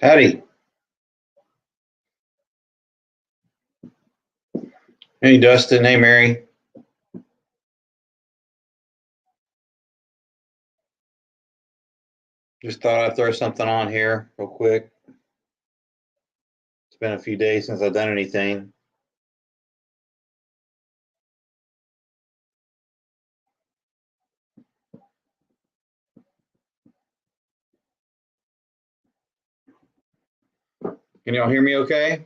Howdy. Hey, Dustin. Hey, Mary. Just thought I'd throw something on here real quick. It's been a few days since I've done anything. Can y'all hear me okay?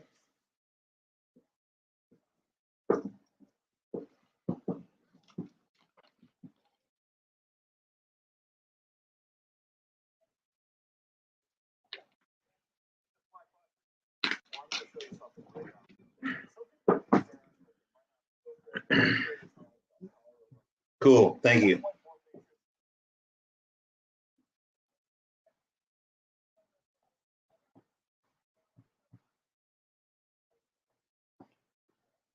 Cool. Thank you.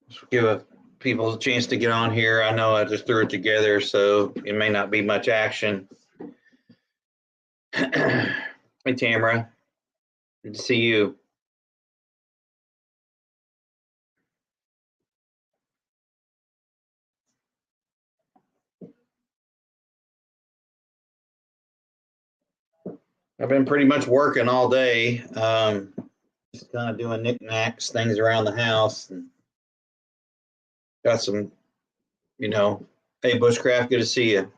Just give people a chance to get on here. I know I just threw it together, so it may not be much action. Hey, Tamara. Good to see you. I've been pretty much working all day. Just kind of doing knickknacks, things around the house, and got some, hey, Bushcraft, good to see you.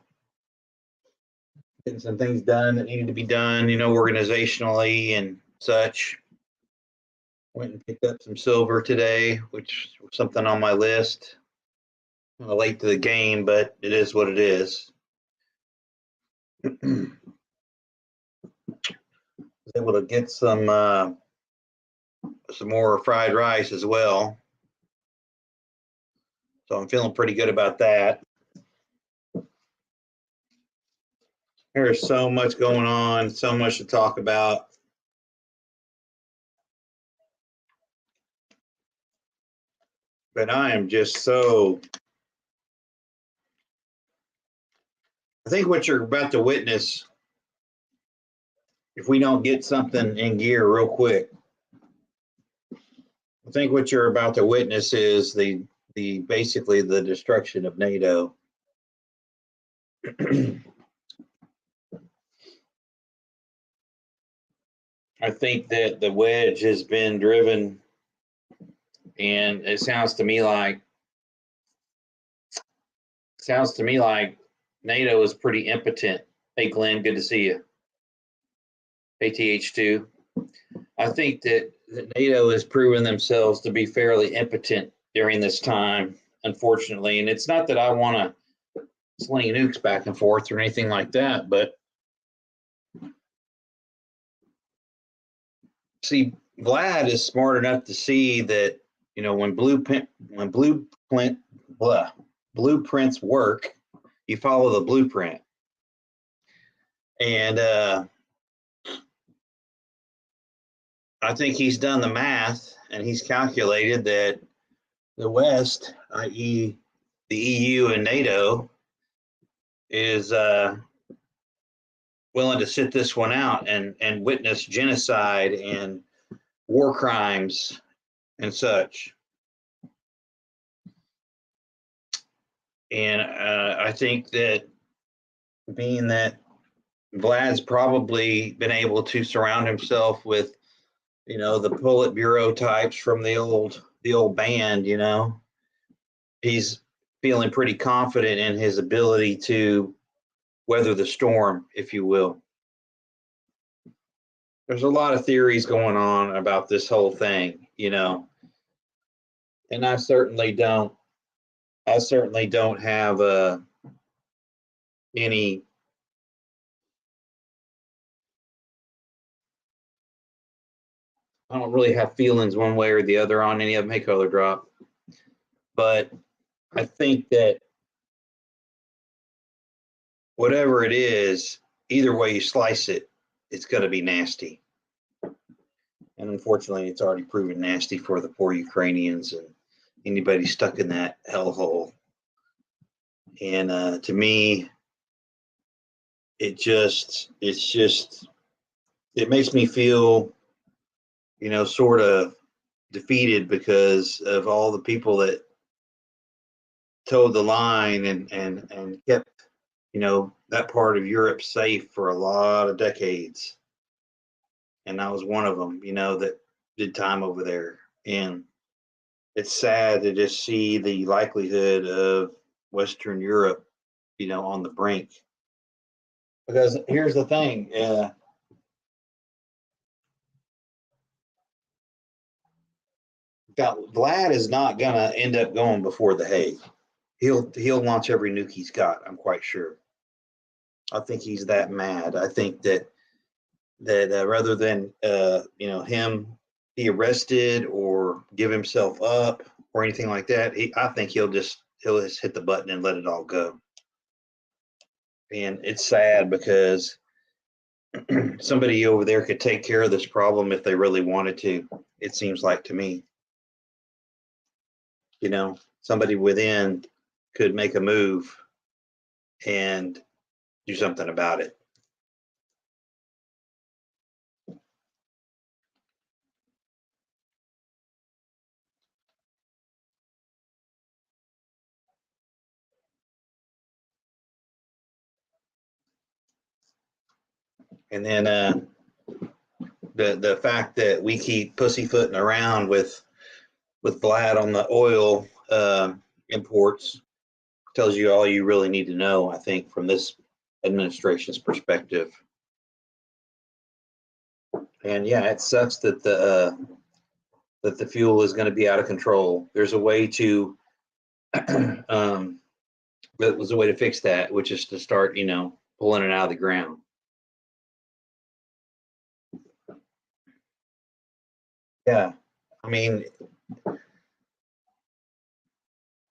Getting some things done that needed to be done, organizationally and such. Went and picked up some silver today, which was something on my list. I'm late to the game, but it is what it is. Was able to get some more fried rice as well, so I'm feeling pretty good about that. There's so much going on, so much to talk about. But I am just so. I think what you're about to witness, if we don't get something in gear real quick, I think what you're about to witness is the basically the destruction of NATO. I think that the wedge has been driven, and it sounds to me like NATO is pretty impotent. Hey, Glenn, good to see you. Hey, TH2. I think that NATO has proven themselves to be fairly impotent during this time, unfortunately. And it's not that I want to sling nukes back and forth or anything like that, but see, Vlad is smart enough to see that, when blueprints work, you follow the blueprint. And I think he's done the math and he's calculated that the West, i.e., the EU and NATO, is willing to sit this one out and witness genocide and war crimes and such. And I think that being that Vlad's probably been able to surround himself with, the Politburo types from the old band, he's feeling pretty confident in his ability to weather the storm, if you will. There's a lot of theories going on about this whole thing, and I certainly don't have any I don't really have feelings one way or the other on any of them. Hey, color drop. But I think that whatever it is, either way you slice it, it's going to be nasty. And unfortunately, it's already proven nasty for the poor Ukrainians and anybody stuck in that hellhole. And to me, it makes me feel sort of defeated because of all the people that towed the line and kept, that part of Europe safe for a lot of decades. And I was one of them, that did time over there. And it's sad to just see the likelihood of Western Europe, on the brink. Because here's the thing, Vlad is not gonna end up going before the Hague. He'll launch every nuke he's got. I'm quite sure. I think he's that mad. I think that rather than him be arrested or give himself up or anything like that, I think he'll just hit the button and let it all go. And it's sad because somebody over there could take care of this problem if they really wanted to. It seems like to me, somebody within could make a move and do something about it. And then the fact that we keep pussyfooting around with Vlad on the oil imports tells you all you really need to know, I think, from this administration's perspective. And yeah, it sucks that the fuel is going to be out of control. There's a way to that was a way to fix that, which is to start, pulling it out of the ground. Yeah, I mean,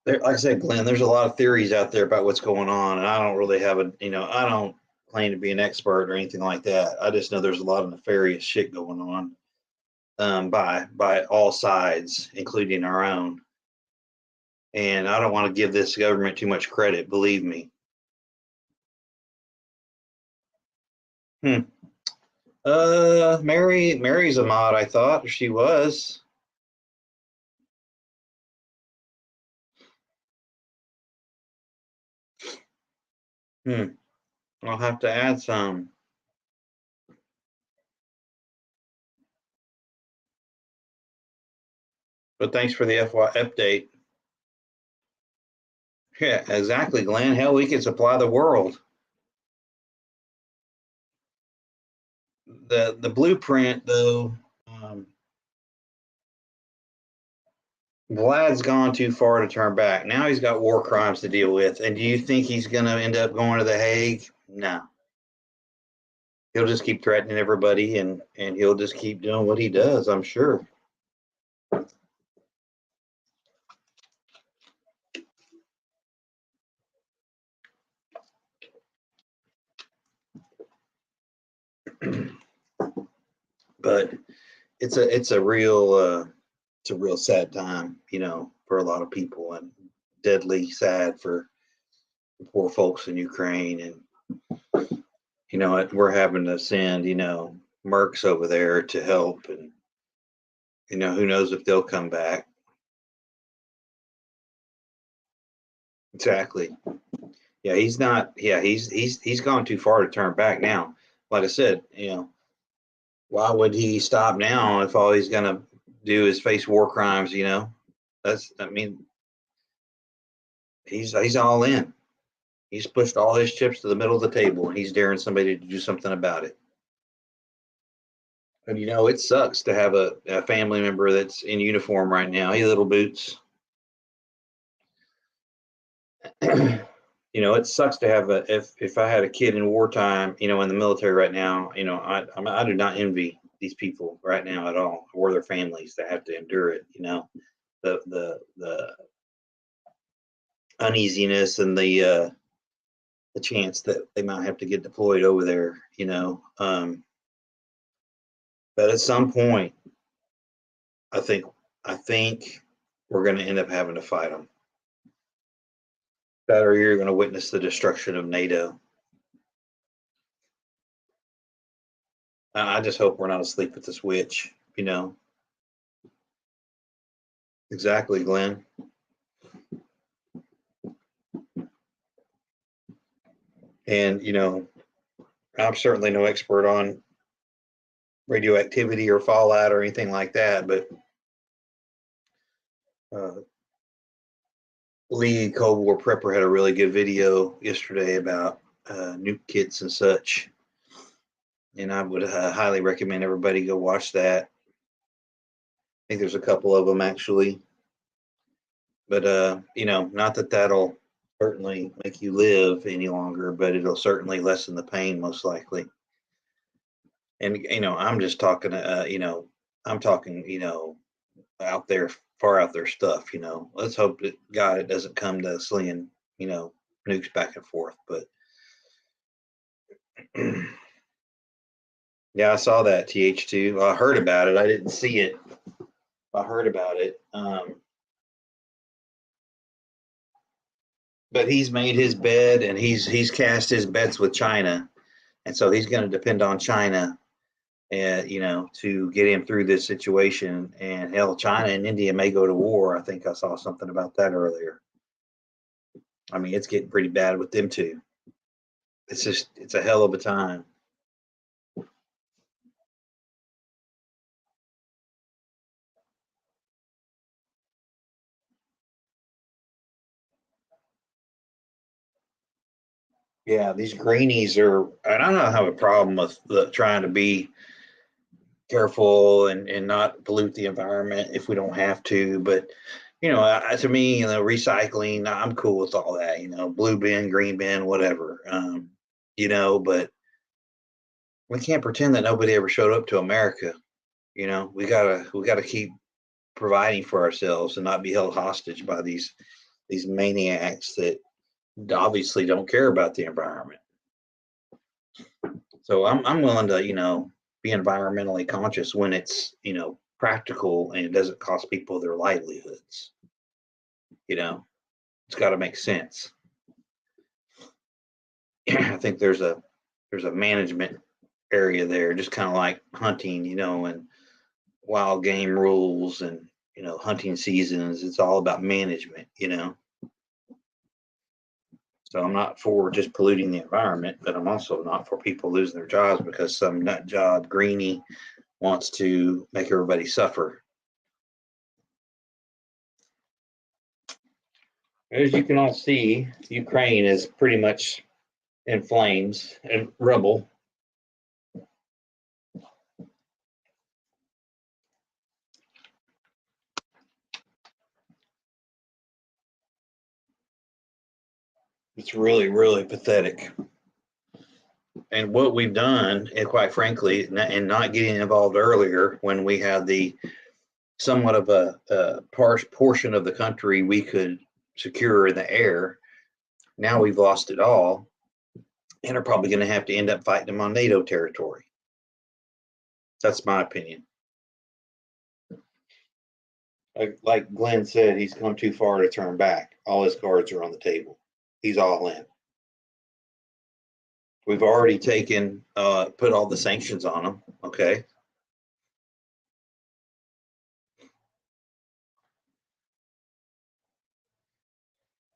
like I said, Glenn, there's a lot of theories out there about what's going on, and I don't really have I don't claim to be an expert or anything like that. I just know there's a lot of nefarious shit going on by all sides, including our own. And I don't want to give this government too much credit, believe me. Mary's a mod, I thought she was. I'll have to add some. But thanks for the FY update. Yeah, exactly, Glenn. Hell, we could supply the world. The blueprint, though, Vlad's gone too far to turn back. Now he's got war crimes to deal with. And do you think he's going to end up going to the Hague? No. He'll just keep threatening everybody, and he'll just keep doing what he does, I'm sure. But it's a real sad time, for a lot of people, and deadly sad for the poor folks in Ukraine. And we're having to send mercs over there to help, and who knows if they'll come back. Exactly. Yeah, he's not. Yeah, he's gone too far to turn back now. Like I said, why would he stop now if all he's gonna do is face war crimes? He's all in. He's pushed all his chips to the middle of the table, and he's daring somebody to do something about it. And it sucks to have a family member that's in uniform right now. Hey, little boots. It sucks to have if I had a kid in wartime, in the military right now, I do not envy these people right now at all, or their families that have to endure it. The uneasiness and the chance that they might have to get deployed over there. But at some point, I think we're going to end up having to fight them. That, or you're going to witness the destruction of NATO. I just hope we're not asleep at the switch. you know, exactly, Glenn. And, I'm certainly no expert on radioactivity or fallout or anything like that, but uh, Lee Cold War Prepper had a really good video yesterday about nuke kits and such, and I would highly recommend everybody go watch that. I think there's a couple of them actually, but not that that'll certainly make you live any longer, but it'll certainly lessen the pain most likely. And I'm just talking, I'm talking, out there, far out there stuff. Let's hope that God it doesn't come to slinging, nukes back and forth. But yeah, I saw that TH2. Well, I heard about it. I didn't see it. I heard about it. But he's made his bed, and he's cast his bets with China, and so he's going to depend on China, and to get him through this situation. And hell, China and India may go to war. I think I saw something about that earlier. I mean, it's getting pretty bad with them too. It's a hell of a time. Yeah, these greenies are, and I don't have a problem with trying to be careful and not pollute the environment if we don't have to. But, to me, recycling, I'm cool with all that, blue bin, green bin, whatever. But we can't pretend that nobody ever showed up to America. We gotta keep providing for ourselves and not be held hostage by these maniacs that obviously don't care about the environment. So I'm willing to, be environmentally conscious when it's, practical and it doesn't cost people their livelihoods. It's got to make sense. I think there's a management area there, just kind of like hunting, and wild game rules and hunting seasons. It's all about management. So I'm not for just polluting the environment, but I'm also not for people losing their jobs because some nut job greenie wants to make everybody suffer. As you can all see, Ukraine is pretty much in flames and rubble. It's really, really pathetic. And what we've done, and quite frankly, and not getting involved earlier when we had the somewhat of a portion of the country we could secure in the air, now we've lost it all and are probably going to have to end up fighting them on NATO territory. That's my opinion. Like Glenn said, he's come too far to turn back. All his cards are on the table. He's all in. We've already put all the sanctions on him. Okay.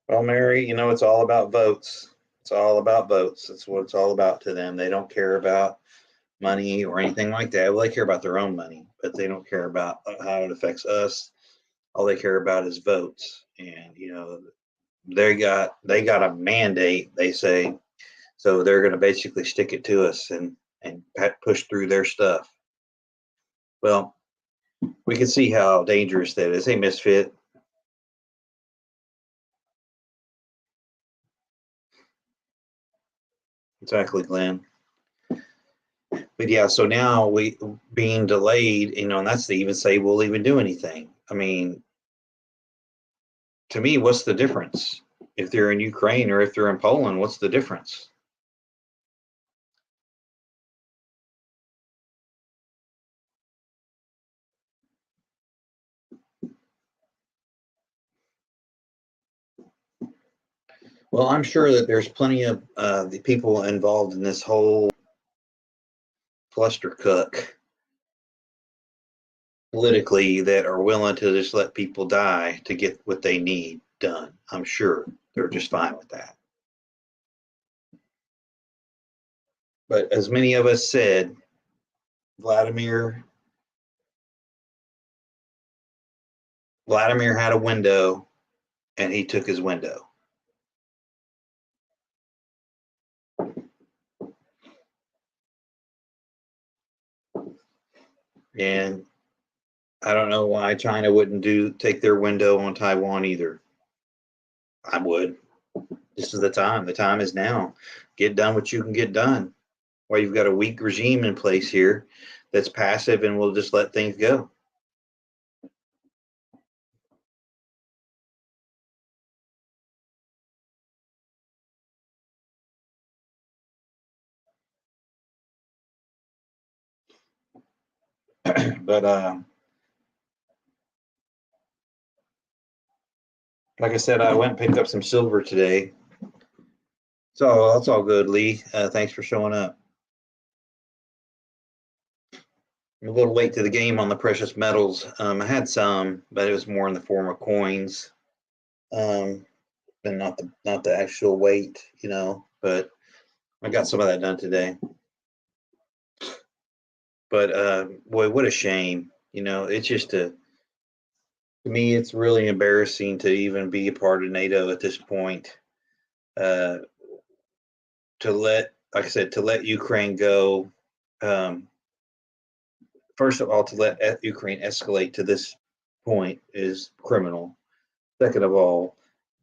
Well, Mary, it's all about votes. It's all about votes. That's what it's all about to them. They don't care about money or anything like that. Well, they care about their own money, but they don't care about how it affects us. All they care about is votes. And they got a mandate, they say, so they're going to basically stick it to us and push through their stuff. Well, we can see how dangerous that is. Hey, Misfit. Exactly, Glenn. But yeah, so now we being delayed, and that's to even say we'll even do anything. I mean, to me, what's the difference? If they're in Ukraine or if they're in Poland, what's the difference? Well, I'm sure that there's plenty of the people involved in this whole clusterfuck politically that are willing to just let people die to get what they need done. I'm sure they're just fine with that. But as many of us said, Vladimir had a window and he took his window. And I don't know why China wouldn't take their window on Taiwan either. I would. This is the time. The time is now. Get done what you can get done. While you've got a weak regime in place here that's passive and will just let things go. But like I said, I went and picked up some silver today. So that's all good, Lee. Thanks for showing up. I'm a little late to the game on the precious metals. I had some, but it was more in the form of coins, and not the actual weight, But I got some of that done today. But boy, what a shame! It's just to me, it's really embarrassing to even be a part of NATO at this point. Like I said, to let Ukraine go. First of all, to let Ukraine escalate to this point is criminal. Second of all,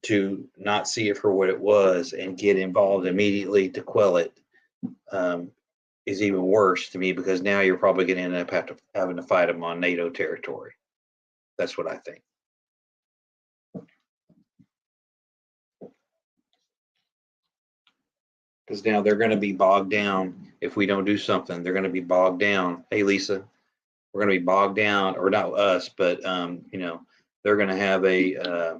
to not see it for what it was and get involved immediately to quell it is even worse to me, because now you're probably going to end up having to fight them on NATO territory. That's what I think. Because now they're going to be bogged down if we don't do something. They're going to be bogged down. Hey, Lisa, we're going to be bogged down, or not us, but they're going to have a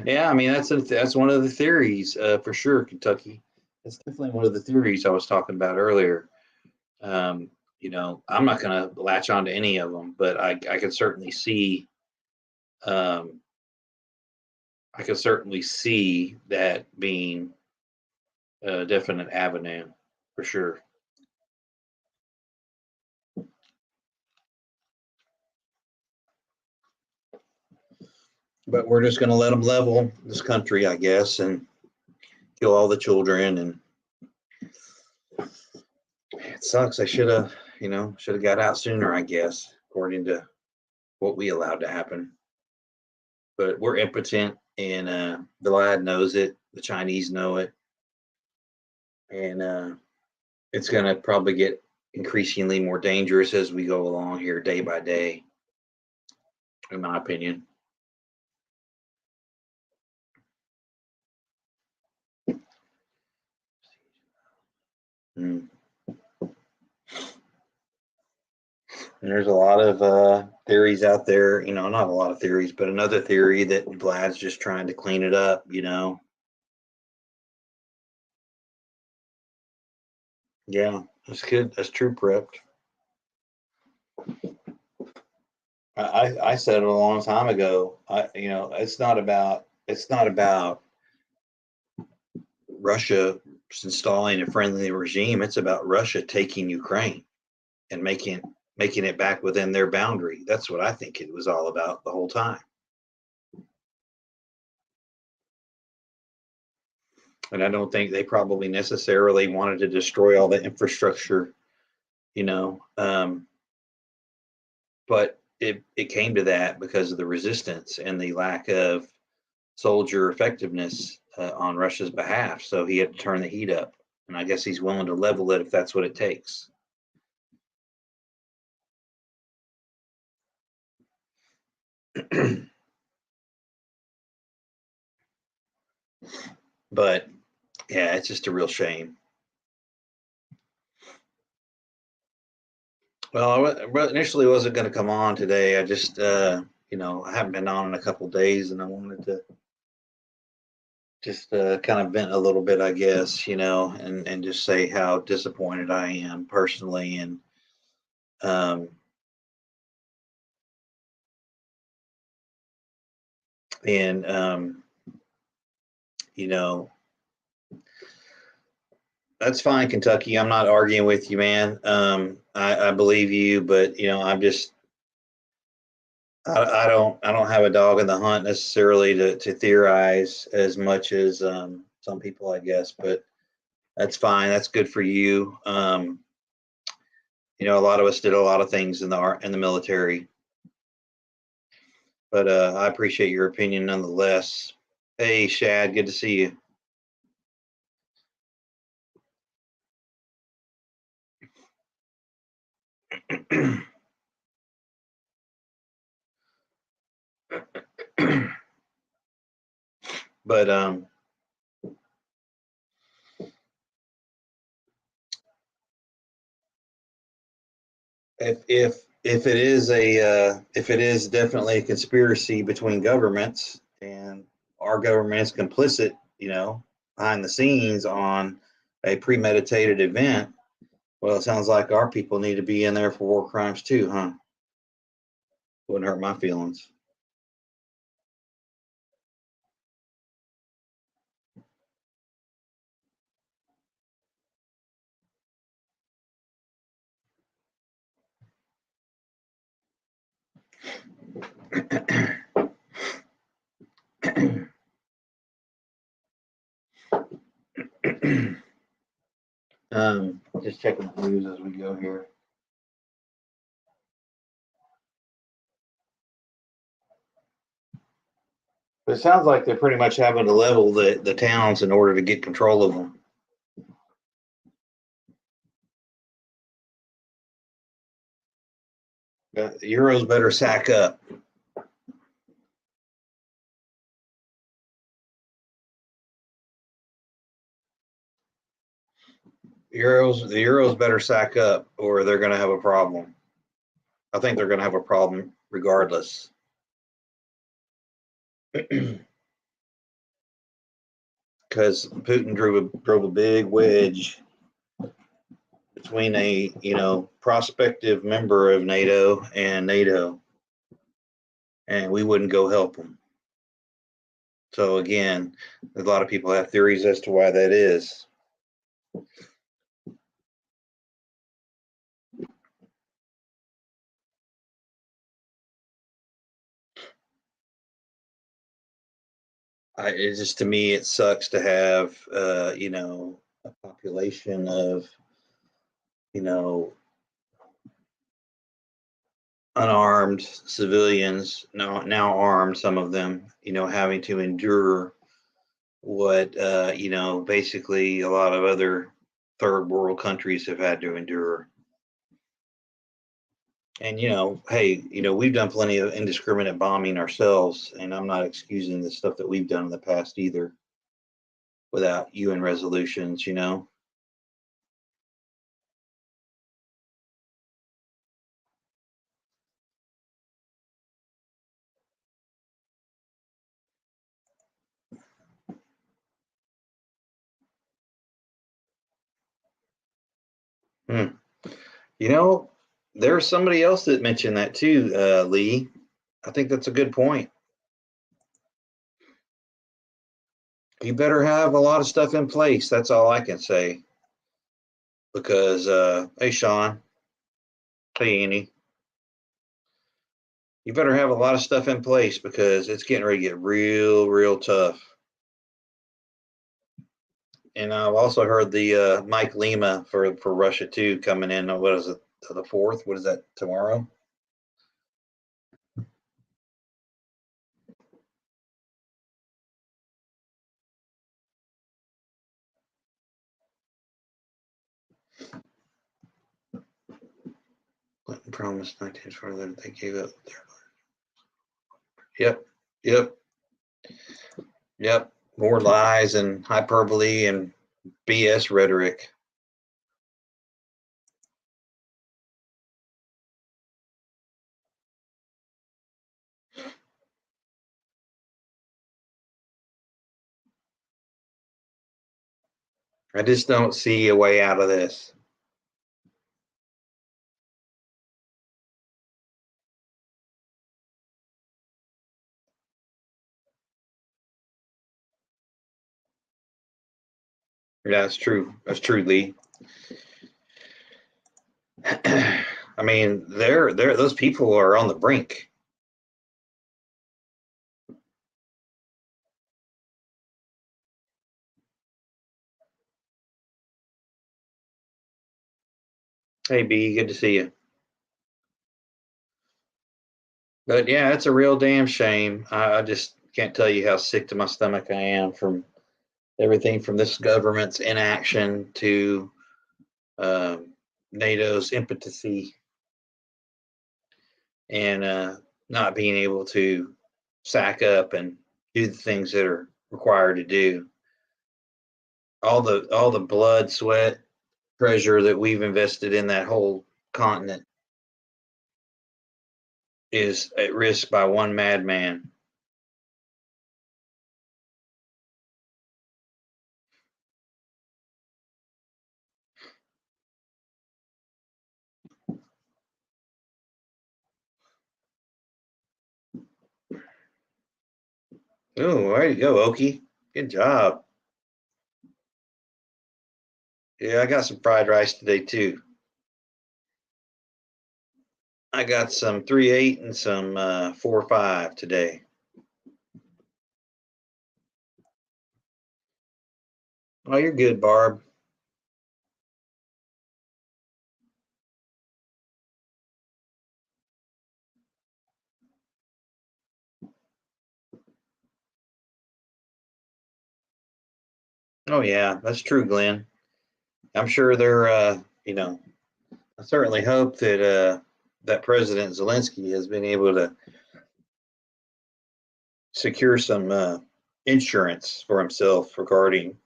yeah, I mean that's one of the theories for sure, Kentucky. That's definitely one of the theories I was talking about earlier. I'm not going to latch on to any of them, but I can certainly see that being a definite avenue for sure. But we're just going to let them level this country, I guess, and kill all the children. And it sucks. I should have got out sooner, I guess, according to what we allowed to happen. But we're impotent, and Vlad knows it. The Chinese know it, and it's going to probably get increasingly more dangerous as we go along here, day by day, in my opinion. Mm. And there's a lot of theories out there, not a lot of theories, but another theory that Vlad's just trying to clean it up, Yeah, that's good. That's true, Prepped. I said it a long time ago. It's not about Russia installing a friendly regime. It's about Russia taking Ukraine and making it back within their boundary. That's what I think it was all about the whole time. And I don't think they probably necessarily wanted to destroy all the infrastructure, but it came to that because of the resistance and the lack of soldier effectiveness on Russia's behalf. So he had to turn the heat up, and I guess he's willing to level it if that's what it takes. But yeah, it's just a real shame. Well, I initially wasn't going to come on today. I just, I haven't been on in a couple days, and I wanted just kind of vent a little bit, I guess, and just say how disappointed I am personally, um, and you know, that's fine, Kentucky. I'm not arguing with you, man. I believe you, but I don't have a dog in the hunt necessarily to theorize as much as some people, I guess. But that's fine. That's good for you. A lot of us did a lot of things in the military, but I appreciate your opinion nonetheless. Hey, Shad, good to see you. But if it is definitely a conspiracy between governments and our government is complicit, behind the scenes on a premeditated event, well, it sounds like our people need to be in there for war crimes too, huh? Wouldn't hurt my feelings. Just checking the news as we go here. But it sounds like they're pretty much having to level the towns in order to get control of them. Euros better sack up. The Euros better sack up, or they're going to have a problem. I think they're going to have a problem regardless. Because Putin drove a big wedge between a prospective member of NATO and NATO, and we wouldn't go help them. So again, a lot of people have theories as to why that is. It just, to me, it sucks to have a population of you know unarmed civilians, now armed, some of them, having to endure what basically a lot of other third world countries have had to endure. And hey, we've done plenty of indiscriminate bombing ourselves, and I'm not excusing the stuff that we've done in the past either, without UN resolutions. Hmm. You know, there's somebody else that mentioned that too, Lee. I think that's a good point. You better have a lot of stuff in place. That's all I can say. Because, hey, Sean, hey, Annie, you better have a lot of stuff in place because it's getting ready to get real, real tough. And I've also heard the Mike Lima for Russia too coming in. What is it? The 4th? What is that, tomorrow? Clinton promised 1940 that they gave up their. Yep, yep, yep. More lies and hyperbole and BS rhetoric. I just don't see a way out of this. Yeah, that's true. That's true, Lee. I mean, they're those people are on the brink. Hey, B, good to see you. But yeah, it's a real damn shame. I just can't tell you how sick to my stomach I am from everything from this government's inaction to um, NATO's impotency and not being able to sack up and do the things that are required to do. All the blood, sweat, treasure that we've invested in that whole continent is at risk by one madman. Oh, way to go, Okie. Good job. Yeah, I got some fried rice today too. I got some 3-8 and some 4-5 today. Oh, you're good, Barb. Oh yeah, that's true, Glenn. I'm sure they're I certainly hope that that President Zelensky has been able to secure some insurance for himself regarding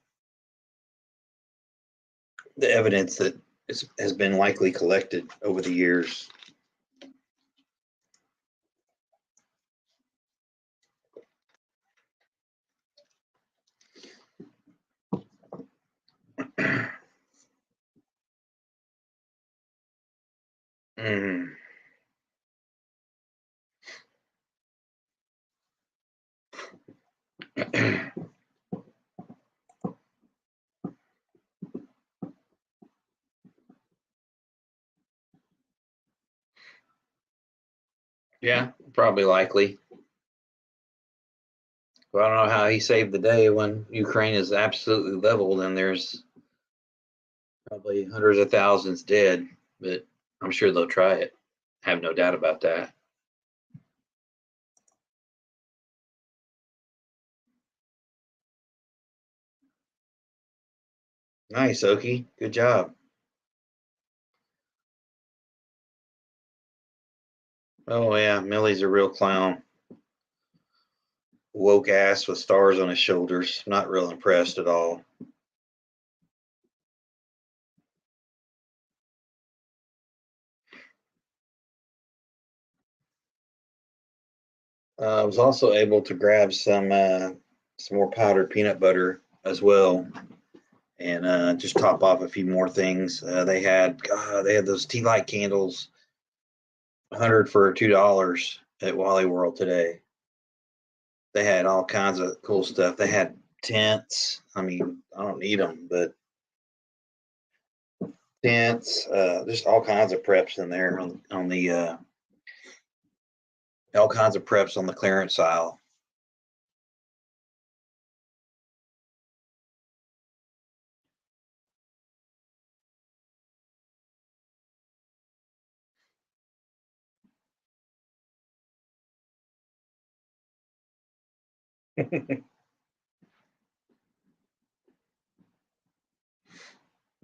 the evidence that has been likely collected over the years. Mm. Yeah, probably likely. But I don't know how he saved the day when Ukraine is absolutely leveled and there's probably hundreds of thousands dead. But I'm sure they'll try it. I have no doubt about that. Nice, Okie. Good job. Oh yeah, Millie's a real clown. Woke ass with stars on his shoulders. Not real impressed at all. I was also able to grab some more powdered peanut butter as well, and just top off a few more things. They had those tea light candles, 100 for $2 at Wally World today. They had all kinds of cool stuff. They had tents. I mean, I don't need them, but tents, just all kinds of preps in there on the all kinds of preps on the clearance aisle.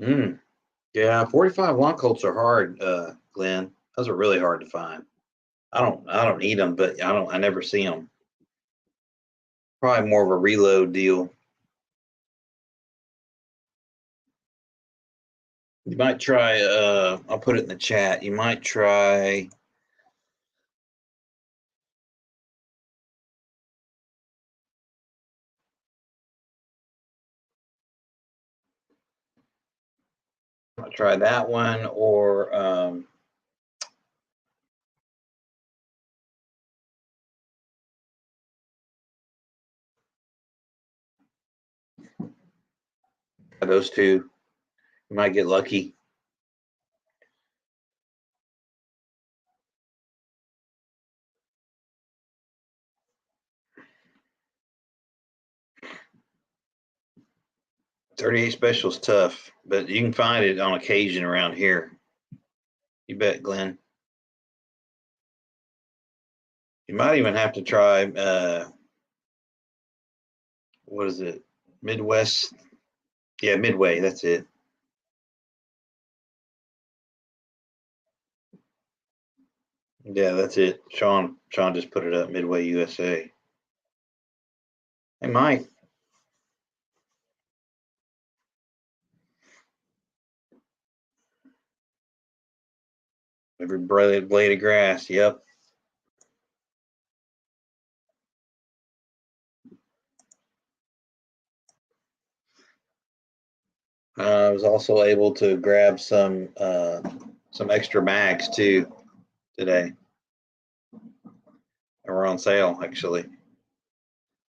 Mm. Yeah, 45 long Colts are hard, Glenn. Those are really hard to find. I don't eat them, but I never see them. Probably more of a reload deal. You might try. I'll put it in the chat. You might try. try that one, or those two. You might get lucky. $38 special is tough, but you can find it on occasion around here. You bet, Glenn. You might even have to try, what is it? Midwest. Yeah, Midway. That's it. Yeah, that's it. Sean just put it up. Midway USA. Hey, Mike. Every blade of grass. Yep. I was also able to grab some extra mags too today. They were on sale actually.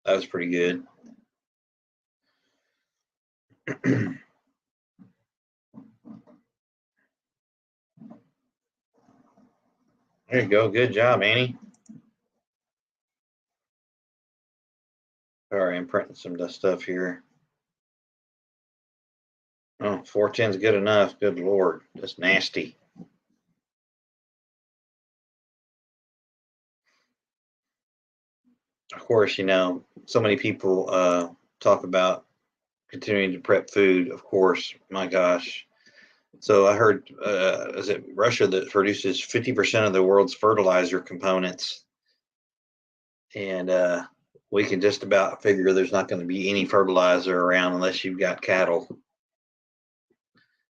That was pretty good. There you go. Good job, Annie. All right, I'm printing some stuff here. Oh, 410 is good enough. Good Lord. That's nasty. Of course, so many people talk about continuing to prep food. Of course, my gosh. So I heard, is it Russia that produces 50% of the world's fertilizer components? And we can just about figure there's not going to be any fertilizer around unless you've got cattle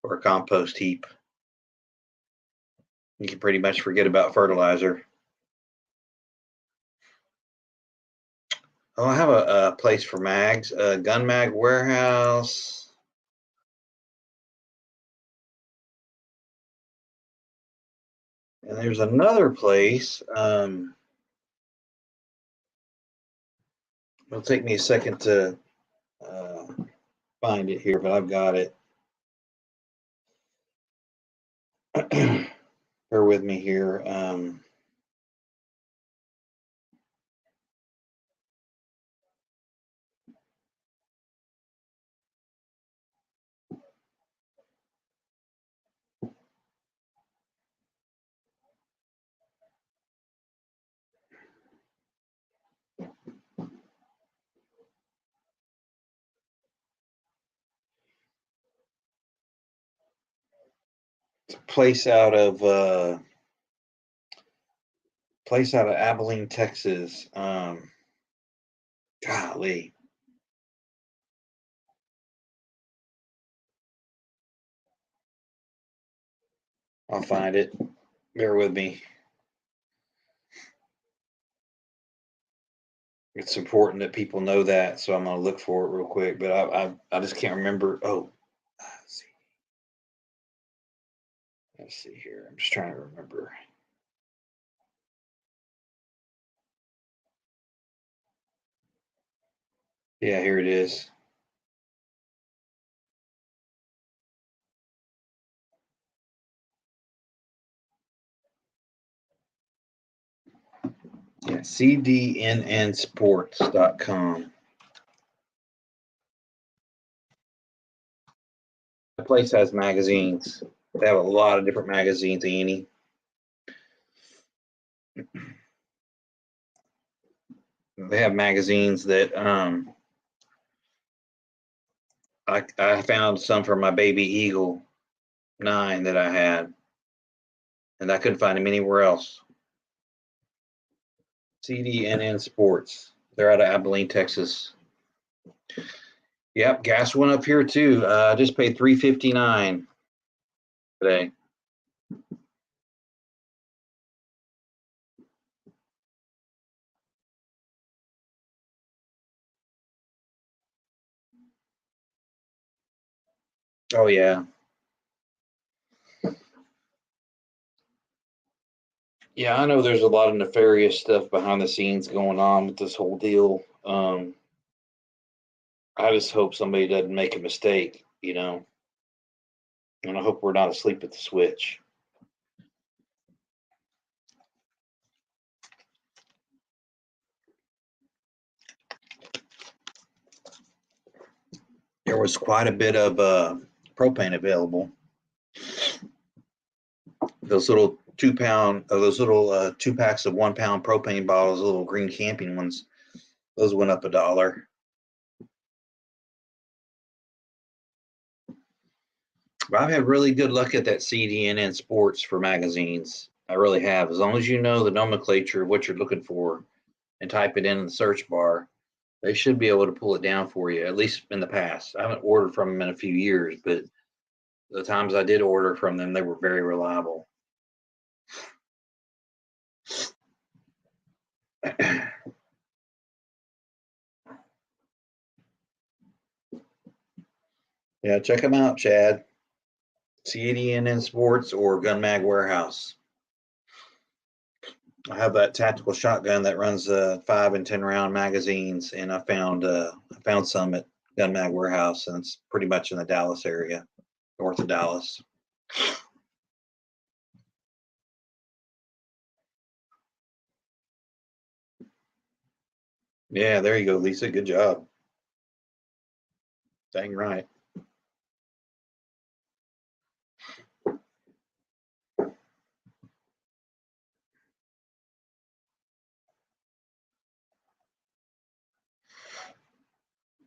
or a compost heap. You can pretty much forget about fertilizer. Oh, I have a place for mags, Gun Mag Warehouse. And there's another place. It'll take me a second to find it here, but I've got it. Bear with me here. It's a place out of Abilene, Texas. Golly. I'll find it. Bear with me. It's important that people know that, so I'm going to look for it real quick. But I just can't remember. Oh, let's see. Let's see here. I'm just trying to remember. Yeah, here it is. Yeah, cdnnsports.com. The place has magazines. They have a lot of different magazines, Annie. They have magazines that I found some for my baby Eagle 9 that I had, and I couldn't find him anywhere else. CDNN Sports. They're out of Abilene, Texas. Yep, gas went up here too. I just paid $3.59 today. Oh yeah. Yeah, I know there's a lot of nefarious stuff behind the scenes going on with this whole deal. I just hope somebody doesn't make a mistake, and I hope we're not asleep at the switch. There was quite a bit of propane available. Those little 2 pound, those little 2 packs of 1 pound propane bottles, little green camping ones, those went up $1. But I've had really good luck at that CDNN Sports for magazines. I really have. As long as you know the nomenclature of what you're looking for and type it in the search bar, they should be able to pull it down for you, at least in the past. I haven't ordered from them in a few years, but the times I did order from them, they were very reliable. Yeah, check them out, Chad. CDNN Sports or Gun Mag Warehouse. I have that tactical shotgun that runs 5 and 10 round magazines, and I found some at Gun Mag Warehouse, and it's pretty much in the Dallas area, north of Dallas. Yeah, there you go, Lisa. Good job. Dang right.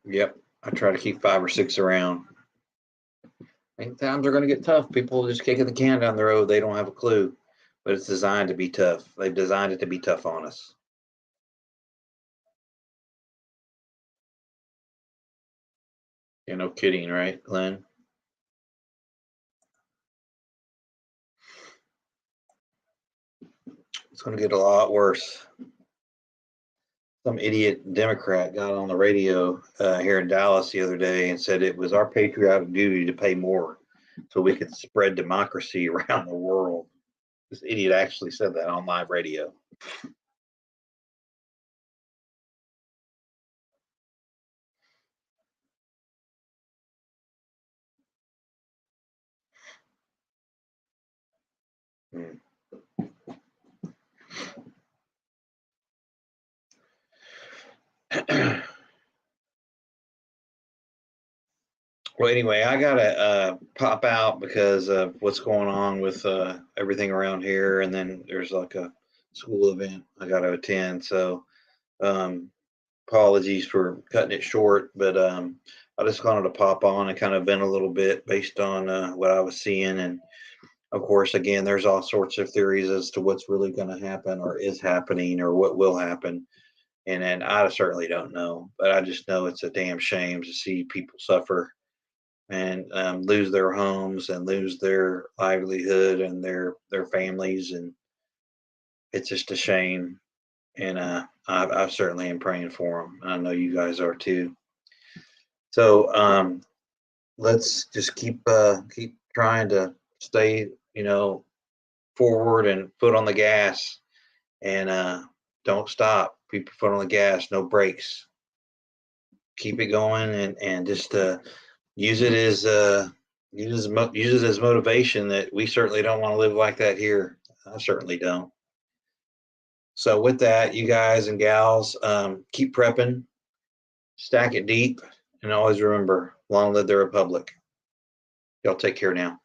Yep, I try to keep 5 or 6 around. I think times are going to get tough. People just kicking the can down the road. They don't have a clue, but it's designed to be tough. They've designed it to be tough on us. Yeah, no kidding, right, Glenn? It's going to get a lot worse. Some idiot Democrat got on the radio here in Dallas the other day and said it was our patriotic duty to pay more so we could spread democracy around the world. This idiot actually said that on live radio. Hmm. Well, anyway, I gotta pop out because of what's going on with everything around here, and then there's like a school event I gotta attend. So, um, apologies for cutting it short, but I just wanted to pop on and kind of vent a little bit based on what I was seeing, and of course, again, there's all sorts of theories as to what's really going to happen, or is happening, or what will happen, and I certainly don't know, but I just know it's a damn shame to see people suffer and lose their homes and lose their livelihood and their families, and it's just a shame. And I certainly am praying for them. I know you guys are too. So let's just keep trying to stay, forward and foot on the gas, and don't stop. Keep your foot on the gas, no brakes. Keep it going, and just use it as use it as motivation that we certainly don't want to live like that here. I certainly don't. So with that, you guys and gals, keep prepping, stack it deep, and always remember, long live the Republic. Y'all take care now.